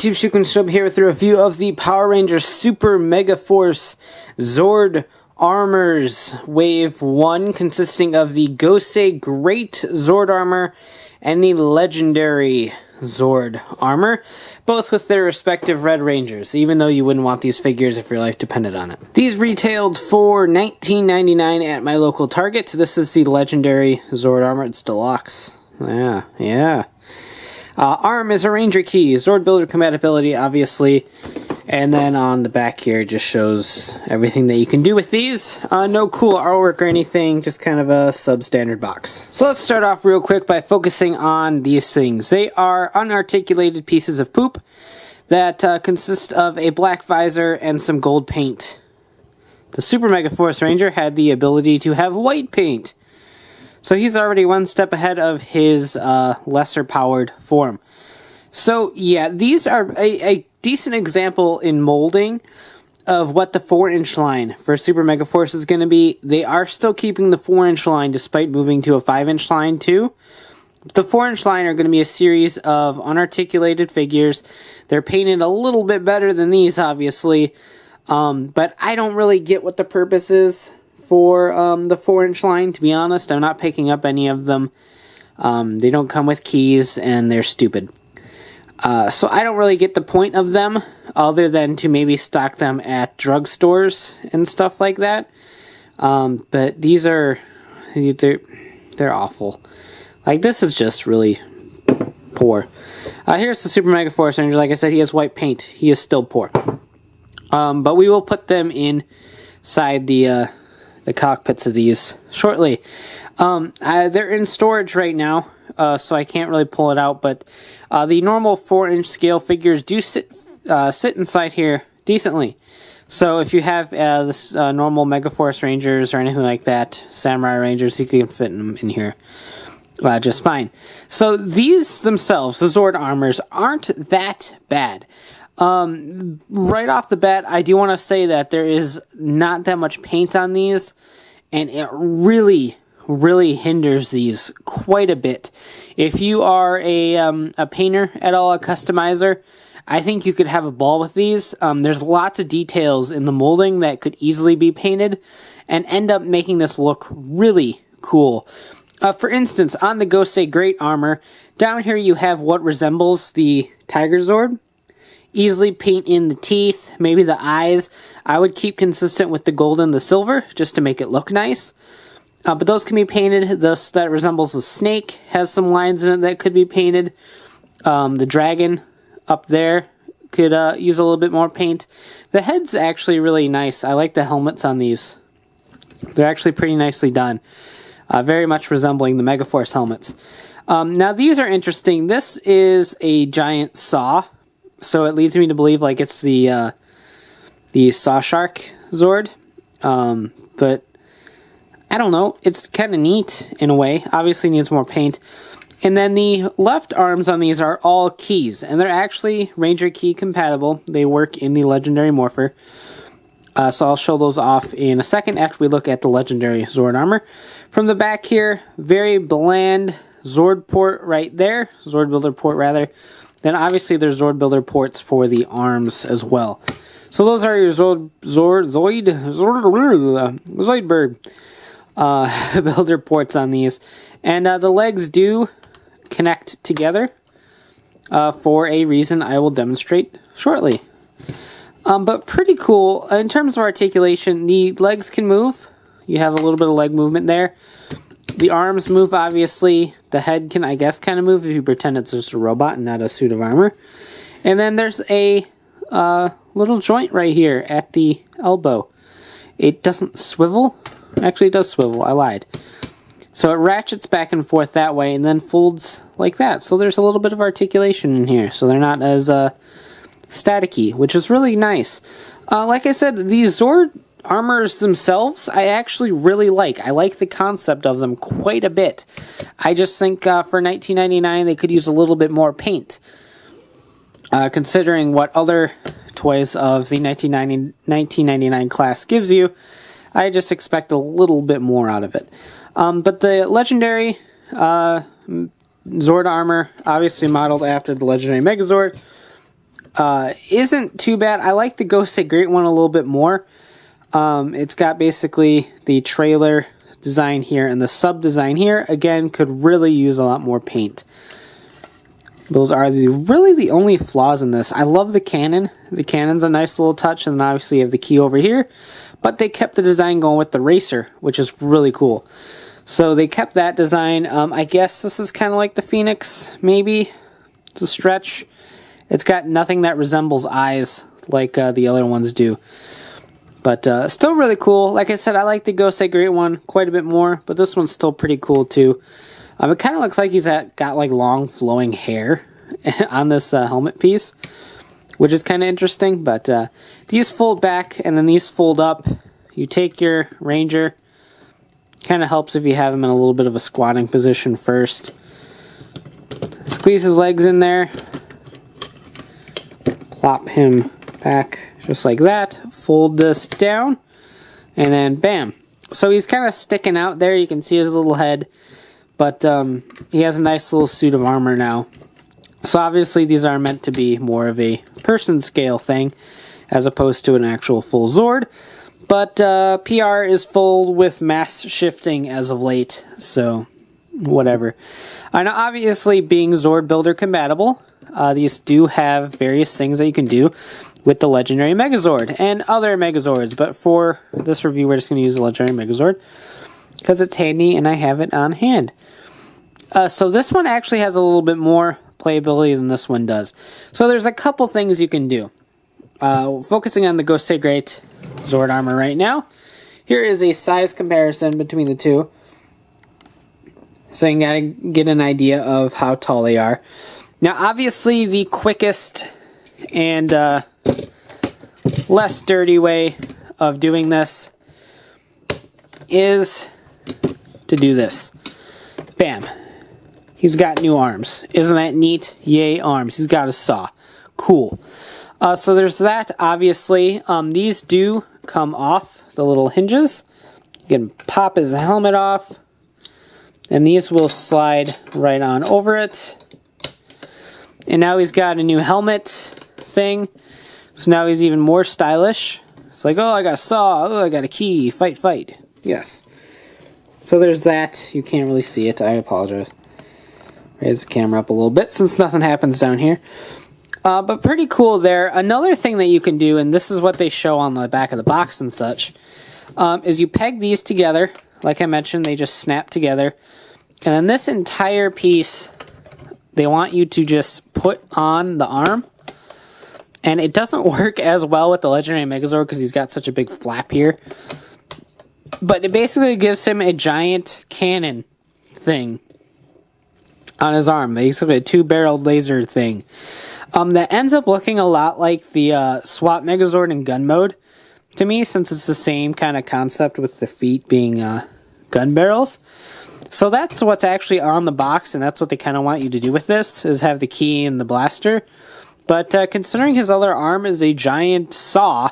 YouTube? Shub here with a review of the Power Ranger Super Megaforce Zord Armors Wave 1, consisting of the Gosei Great Zord Armor and the Legendary Zord Armor, both with their respective Red Rangers, even though you wouldn't want these figures if your life depended on it. These retailed for $19.99 at my local Target. This is the Legendary Zord Armor. It's deluxe. Yeah. Arm is a Ranger key, Zord Builder compatibility, obviously, and then on the back here it just shows everything that you can do with these. No cool artwork or anything, just kind of a substandard box. So let's start off real quick by focusing on these things. They are unarticulated pieces of poop that consist of a black visor and some gold paint. The Super Megaforce Ranger had the ability to have white paint, so he's already one step ahead of his lesser powered form. So yeah, these are a decent example in molding of what the 4-inch line for Super Megaforce is going to be. They are still keeping the 4-inch line despite moving to a 5-inch line too. The 4-inch line are going to be a series of unarticulated figures. They're painted a little bit better than these, obviously, but I don't really get what the purpose is for the 4-inch line, to be honest. I'm not picking up any of them. They don't come with keys, and they're stupid. So I don't really get the point of them, other than to maybe stock them at drugstores and stuff like that. But these are, they're awful. Like, this is just really poor. Here's the Super Megaforce Ranger. Like I said, he has white paint. He is still poor. But we will put them inside the cockpits of these shortly. They're in storage right now, so I can't really pull it out, but the normal 4-inch scale figures do sit inside here decently. So if you have this normal Megaforce Rangers or anything like that, Samurai Rangers, you can fit them in here just fine. So these themselves, the Zord Armors, aren't that bad. Right off the bat, I do want to say that there is not that much paint on these, and it really hinders these quite a bit. If you are a painter at all, a customizer, I think you could have a ball with these. There's lots of details in the molding that could easily be painted and end up making this look really cool. For instance, on the Gosei Great Armor, down here you have what resembles the Tiger Zord. Easily paint in the teeth, maybe the eyes. I would keep consistent with the gold and the silver, just to make it look nice. But those can be painted. This that resembles the snake has some lines in it that could be painted. The dragon up there could use a little bit more paint. The head's actually really nice. I like the helmets on these. They're actually pretty nicely done. Very much resembling the Megaforce helmets. Now these are interesting. This is a giant saw. So it leads me to believe like it's the Saw Shark Zord, but I don't know. It's kind of neat in a way. Obviously needs more paint. And then the left arms on these are all keys, and they're actually Ranger key compatible. They work in the Legendary Morpher. So I'll show those off in a second after we look at the Legendary Zord Armor. From the back here, very bland Zord port right there, Zord Builder port rather. Then obviously there's Zord Builder ports for the arms as well. So those are your Zoidberg Builder ports on these. And the legs do connect together for a reason I will demonstrate shortly. But pretty cool. In terms of articulation, the legs can move. You have a little bit of leg movement there. The arms move, obviously. The head can, I guess, kind of move if you pretend it's just a robot and not a suit of armor. And then there's a little joint right here at the elbow. It doesn't swivel. Actually, it does swivel. I lied. So it ratchets back and forth that way and then folds like that. So there's a little bit of articulation in here. So they're not as staticky, which is really nice. Like I said, these Zord Armors themselves, I actually really like. I like the concept of them quite a bit. I just think for $19.99 they could use a little bit more paint. Considering what other toys of the $19.99 class gives you, I just expect a little bit more out of it. But the Legendary Zord Armor, obviously modeled after the Legendary Megazord, isn't too bad. I like the Gosei Great one a little bit more. It's got basically the trailer design here and the sub design here. Again, could really use a lot more paint. Those are really the only flaws in this. I love the cannon. The cannon's a nice little touch, and then obviously you have the key over here. But they kept the design going with the racer, which is really cool. So they kept that design. I guess this is kind of like the Phoenix, maybe. It's a stretch. It's got nothing that resembles eyes like the other ones do. But still really cool. Like I said, I like the Gosei Great one quite a bit more, but this one's still pretty cool too. It kind of looks like he's got like long flowing hair on this helmet piece, which is kind of interesting. But these fold back and then these fold up. You take your Ranger. Kind of helps if you have him in a little bit of a squatting position first. Squeeze his legs in there. Plop him back just like that. Fold this down. And then bam. So he's kind of sticking out there. You can see his little head. But he has a nice little suit of armor now. So obviously these are meant to be more of a person scale thing as opposed to an actual full Zord. But PR is full with mass shifting as of late, so whatever. And obviously being Zord Builder compatible, these do have various things that you can do with the Legendary Megazord and other Megazords. But for this review we're just going to use the Legendary Megazord because it's handy and I have it on hand. So this one actually has a little bit more playability than this one does. So there's a couple things you can do. Focusing on the Gosei Great Zord Armor right now. Here is a size comparison between the two. So you gotta get an idea of how tall they are. Now obviously the quickest and less dirty way of doing this is to do this. Bam. He's got new arms. Isn't that neat? Yay, arms. He's got a saw. Cool. So there's that, obviously. These do come off the little hinges. You can pop his helmet off. And these will slide right on over it. And now he's got a new helmet thing. So now he's even more stylish. It's like, oh, I got a saw. Oh, I got a key. Fight, fight. Yes. So there's that. You can't really see it. I apologize. Raise the camera up a little bit since nothing happens down here. But pretty cool there. Another thing that you can do, and this is what they show on the back of the box and such, is you peg these together. Like I mentioned, they just snap together. And then this entire piece, they want you to just put on the arm. And it doesn't work as well with the Legendary Megazord because he's got such a big flap here. But it basically gives him a giant cannon thing on his arm. Basically a two-barreled laser thing. That ends up looking a lot like the SWAT Megazord in gun mode to me, since it's the same kind of concept with the feet being gun barrels. So that's what's actually on the box, and that's what they kind of want you to do with this, is have the key and the blaster. But considering his other arm is a giant saw,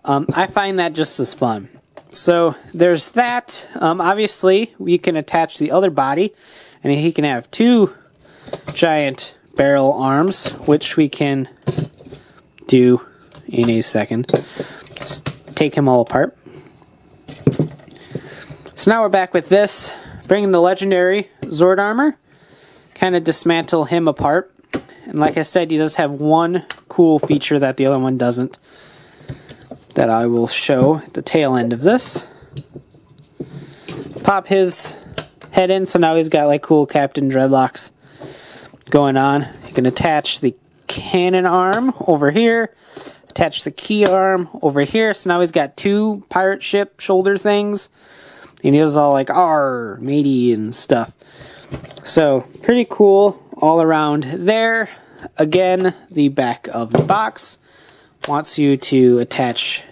I find that just as fun. So there's that. Obviously, we can attach the other body, and he can have two giant barrel arms, which we can do in a second. Just take him all apart. So now we're back with this, bringing the Legendary Zord Armor, kind of dismantle him apart. And like I said, he does have one cool feature that the other one doesn't, that I will show at the tail end of this. Pop his head in, so now he's got like cool Captain Dreadlocks going on. You can attach the cannon arm over here, attach the key arm over here, so now he's got two pirate ship shoulder things, and he was all like, "Arr, matey," and stuff. So, pretty cool all around there. Again, the back of the box wants you to attach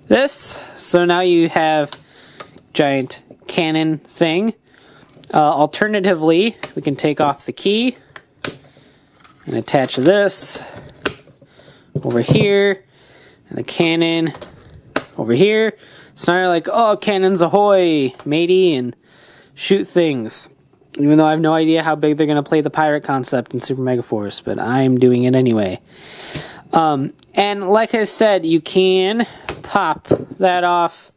this, so now you have giant cannon thing. Alternatively, we can take off the key and attach this over here, and the cannon over here. So now you're like, oh, cannons ahoy, matey, and shoot things. Even though I have no idea how big they're going to play the pirate concept in Super Megaforce, but I'm doing it anyway. And like I said, you can pop that off.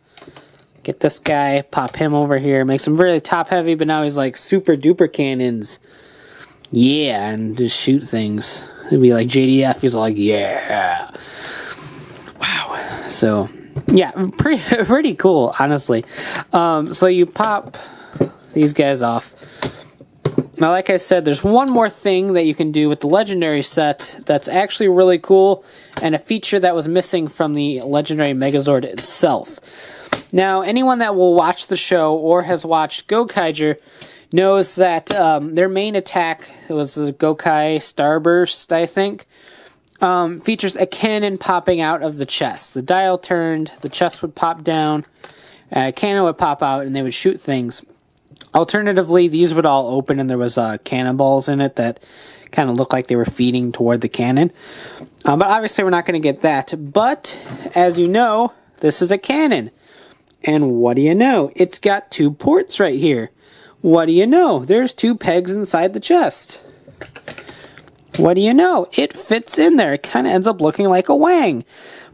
Get this guy, pop him over here. Makes him really top heavy, but now he's like super duper cannons. Yeah, and just shoot things. It'd be like JDF, he's like, yeah. Wow. So, yeah, pretty cool, honestly. So you pop these guys off. Now, like I said, there's one more thing that you can do with the Legendary set that's actually really cool, and a feature that was missing from the Legendary Megazord itself. Now, anyone that will watch the show or has watched Gokaiger knows that their main attack, it was the Gokai Starburst, I think, features a cannon popping out of the chest. The dial turned, the chest would pop down, a cannon would pop out, and they would shoot things. Alternatively, these would all open and there was cannonballs in it that kind of looked like they were feeding toward the cannon. But obviously we're not going to get that. But, as you know, this is a cannon. And what do you know? It's got 2 ports right here. What do you know? There's 2 pegs inside the chest. What do you know? It fits in there. It kind of ends up looking like a wang.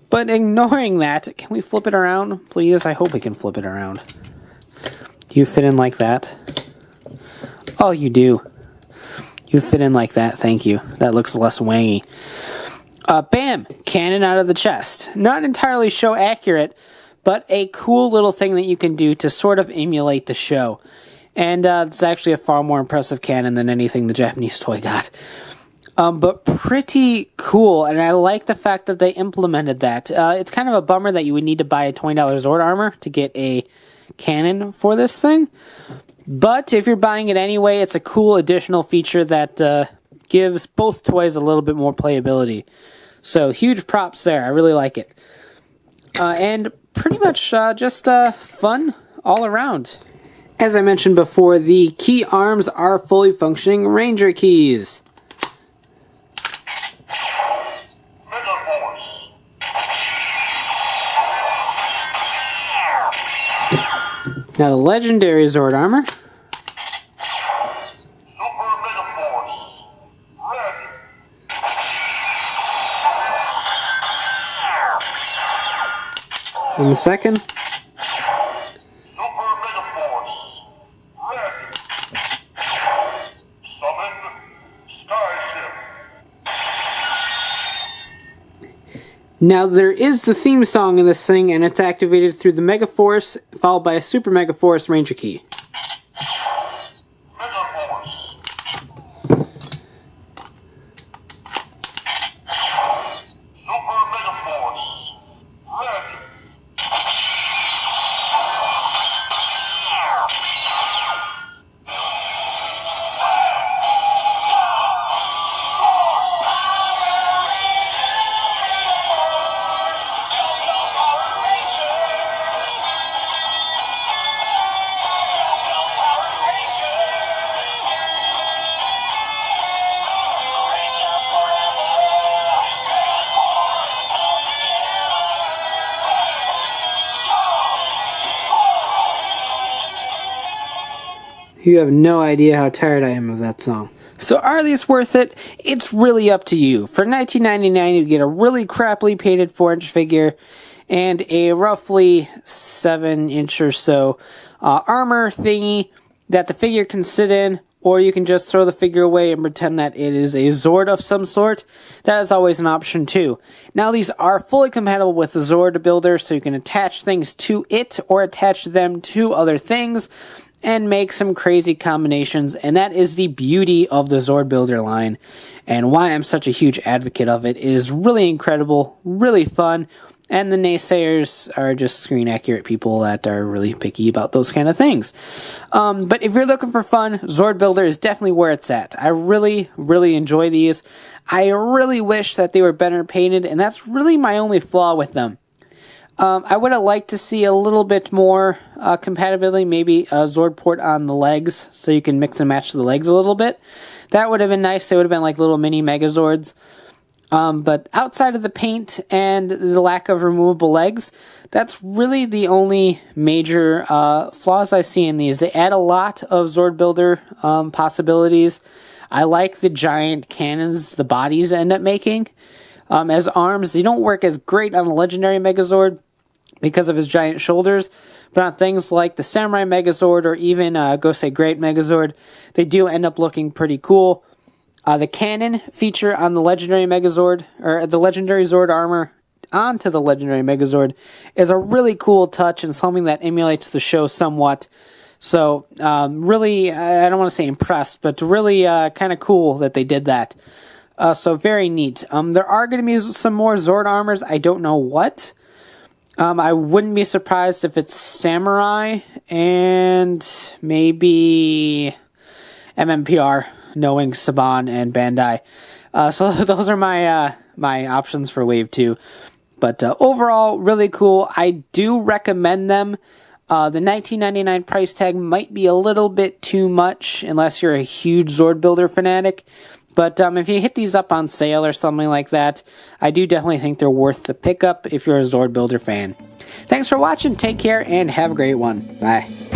But ignoring that, can we flip it around, please? I hope we can flip it around. Do you fit in like that? Oh, you do. You fit in like that, thank you. That looks less wangy. Bam! Cannon out of the chest. Not entirely show accurate, but a cool little thing that you can do to sort of emulate the show. And it's actually a far more impressive cannon than anything the Japanese toy got. But pretty cool, and I like the fact that they implemented that. It's kind of a bummer that you would need to buy a $20 Zord Armor to get a cannon for this thing, but if you're buying it anyway, it's a cool additional feature that gives both toys a little bit more playability. So huge props there. I really like it, and pretty much just fun all around. As I mentioned before, the key arms are fully functioning Ranger keys. Now the Legendary Zord Armor. Super Megaforce Ranger. And the second. Super Megaforce Ranger. Summon Starship. Now there is the theme song in this thing, and it's activated through the Megaforce, followed by a Super Megaforce Ranger key. Megaforce. Super Megaforce Ranger. You have no idea how tired I am of that song. So are these worth it? It's really up to you. For $19.99 you get a really crappily painted 4-inch figure and a roughly 7-inch or so armor thingy that the figure can sit in, or you can just throw the figure away and pretend that it is a Zord of some sort. That is always an option too. Now these are fully compatible with the Zord Builder, so you can attach things to it or attach them to other things and make some crazy combinations, and that is the beauty of the Zord Builder line and why I'm such a huge advocate of it. It is really incredible, really fun, and the naysayers are just screen accurate people that are really picky about those kind of things. But if you're looking for fun, Zord Builder is definitely where it's at. I really, really enjoy these. I really wish that they were better painted, and that's really my only flaw with them. I would have liked to see a little bit more compatibility, maybe a Zord port on the legs, so you can mix and match the legs a little bit. That would have been nice. They would have been like little mini Megazords. But outside of the paint and the lack of removable legs, that's really the only major flaws I see in these. They add a lot of Zord Builder possibilities. I like the giant cannons the bodies end up making. As arms, they don't work as great on the Legendary Megazord because of his giant shoulders, but on things like the Samurai Megazord or even Gosei Great Megazord, they do end up looking pretty cool. The cannon feature on the Legendary Megazord, or the Legendary Zord Armor onto the Legendary Megazord, is a really cool touch and something that emulates the show somewhat. So, really, I don't want to say impressed, but really kind of cool that they did that. So, very neat. There are going to be some more Zord Armors. I don't know what. I wouldn't be surprised if it's Samurai and maybe MMPR, knowing Saban and Bandai. So those are my my options for Wave 2. But overall, really cool. I do recommend them. The $19.99 price tag might be a little bit too much unless you're a huge Zord Builder fanatic. But if you hit these up on sale or something like that, I do definitely think they're worth the pickup if you're a Zord Builder fan. Thanks for watching, take care, and have a great one. Bye.